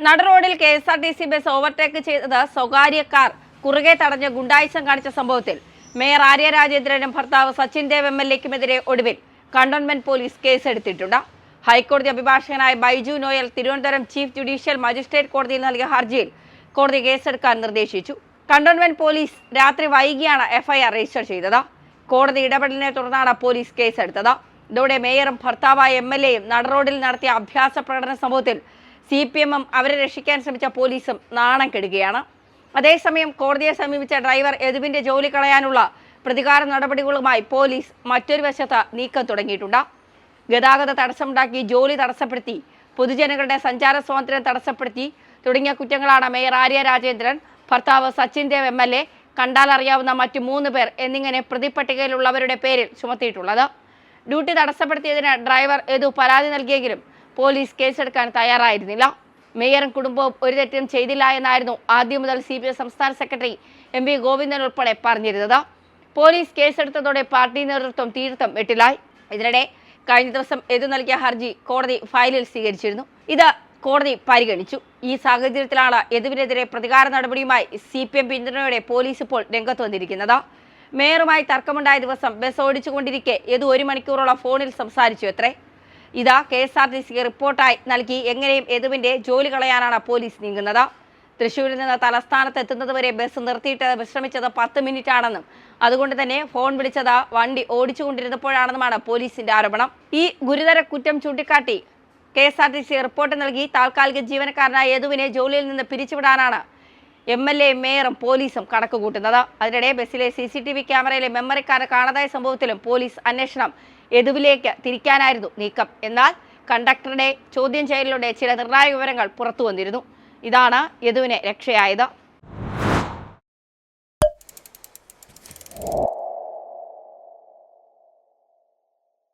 നടറോഡിൽ KSRTC bus overtake ചെയ്തത് സ്വകാര്യ car കുറുകെ തടഞ്ഞ് ഗുണ്ടായിസം കാണിച്ച സംഭവത്തിൽ മേയർ ആര്യ രാജേന്ദ്രനും ഭർത്താവ് സച്ചിൻ ദേവ് എംഎൽഎക്കുമെതിരെ ഒടുവിൽ കണ്ടോൺമെന്റ് പോലീസ് കേസെടുത്തിട്ടുണ്ട്. ഹൈക്കോടതി അഭിഭാഷകനായ Baiju Noel Thiruvananthapuram chief judicial magistrate കോടതിയിൽ നൽകിയ ഹർജിയിൽ കോടതി കേസെടുക്കാൻ നിർദ്ദേശിച്ചു. കണ്ടോൺമെന്റ് പോലീസ് രാത്രി വൈകിയാണ് എഫ്ഐആർ രജിസ്റ്റർ ചെയ്തത്. കോടതി ഇടപെടലിനെ തുടർന്നാണ് പോലീസ് കേസെടുത്തത്. ഇതോടെ മേയറും ഭർത്താവായ എംഎൽഎയും നടറോഡിൽ നടത്തിയ അഭ്യാസ പ്രകടന സംഭവത്തിൽ CPM-ഉം അവരെ രക്ഷിക്കാൻ ശ്രമിച്ച പോലീസും നാണം കെടുകയാണ്. അതേസമയം കോടതിയെ സമീപിച്ച ഡ്രൈവർ യദുവിന്റെ ജോലി കളയാനുള്ള പ്രതികാര നടപടികളുമായി പോലീസ് മറ്റൊരു വശത്ത് നീക്കം തുടങ്ങിയിട്ടുണ്ട്. ഗതാഗത തടസ്സമുണ്ടാക്കി, ജോലി തടസ്സപ്പെടുത്തി, പൊതുജനങ്ങളുടെ സഞ്ചാര സ്വാതന്ത്ര്യം തടസ്സപ്പെടുത്തി തുടങ്ങിയ കുറ്റങ്ങളാണ് മേയർ ആര്യ രാജേന്ദ്രൻ, ഭർത്താവ് സച്ചിൻ ദേവ് MLA, കണ്ടാൽ അറിയാവുന്ന മറ്റു 3 പേർ എന്നിങ്ങനെ പ്രതിപട്ടികയിലുള്ളവരുടെ പേരിൽ ചുമത്തിയിട്ടുള്ളത്. ഡ്യൂട്ടി തടസ്സപ്പെടുത്തിയതിന് ഡ്രൈവർ യദു പരാതി നൽകിയെങ്കിലും പോലീസ് കേസെടുക്കാൻ തയ്യാറായിരുന്നില്ല. മേയറും കുടുംബവും ഒരു തെറ്റും ചെയ്തില്ല എന്നായിരുന്നു ആദ്യം മുതൽ CPM സംസ്ഥാന സെക്രട്ടറി MV ഗോവിന്ദൻ ഉൾപ്പെടെ പറഞ്ഞിരുന്നത്. പോലീസ് കേസെടുത്തതോടെ പാർട്ടി നേതൃത്വം തീർത്തും വെട്ടിലായി. ഇതിനിടെ കഴിഞ്ഞ ദിവസം യദു നൽകിയ ഹർജി കോടതി ഫയലിൽ സ്വീകരിച്ചിരുന്നു. ഇത് കോടതി പരിഗണിച്ചു. ഈ സാഹചര്യത്തിലാണ് യദുവിനെതിരെ പ്രതികാര നടപടിയുമായി CPM പിന്തുണയോടെ പോലീസ് ഇപ്പോൾ രംഗത്ത് വന്നിരിക്കുന്നത്. മേയറുമായി തർക്കമുണ്ടായ ദിവസം ബസ് ഓടിച്ചുകൊണ്ടിരിക്കെ യദു 1 മണിക്കൂറോളം ഫോണിൽ സംസാരിച്ചു അത്രേ. ഇതാ KSRTCക്ക് റിപ്പോർട്ടായി നൽകി എങ്ങനെയും യദുവിന്റെ ജോലി കളയാനാണ് പോലീസ് നീങ്ങുന്നത്. തൃശ്ശൂരിൽ നിന്ന് തലസ്ഥാനത്ത് എത്തുന്നതുവരെ ബസ് നിർത്തിയിട്ട് വിശ്രമിച്ചത് 10 മിനിറ്റ് ആണെന്നും അതുകൊണ്ട് തന്നെ ഫോൺ വിളിച്ചത് വണ്ടി ഓടിച്ചുകൊണ്ടിരുന്നപ്പോഴാണെന്നുമാണ് പോലീസിന്റെ ആരോപണം. ഈ ഗുരുതര കുറ്റം ചൂണ്ടിക്കാട്ടി KSRTC റിപ്പോർട്ട് നൽകി താൽക്കാലിക ജീവനക്കാരനായ യദുവിനെ ജോലിയിൽ നിന്ന് പിരിച്ചുവിടാനാണ് MLA, മേയറും പോലീസും കണക്കുകൂട്ടുന്നത്. അതിനിടെ ബസ്സിലെ CCTV ക്യാമറയിലെ മെമ്മറി കാർഡ് കാണാതായ സംഭവത്തിലും പോലീസ് അന്വേഷണം യദുവിലേക്ക് തിരിക്കാനായിരുന്നു നീക്കം. എന്നാൽ കണ്ടക്ടറുടെ ചോദ്യം ചെയ്യലിലൂടെ ചില നിർണായക വിവരങ്ങൾ പുറത്തു വന്നിരുന്നു. ഇതാണ് യദുവിന് രക്ഷയായത്.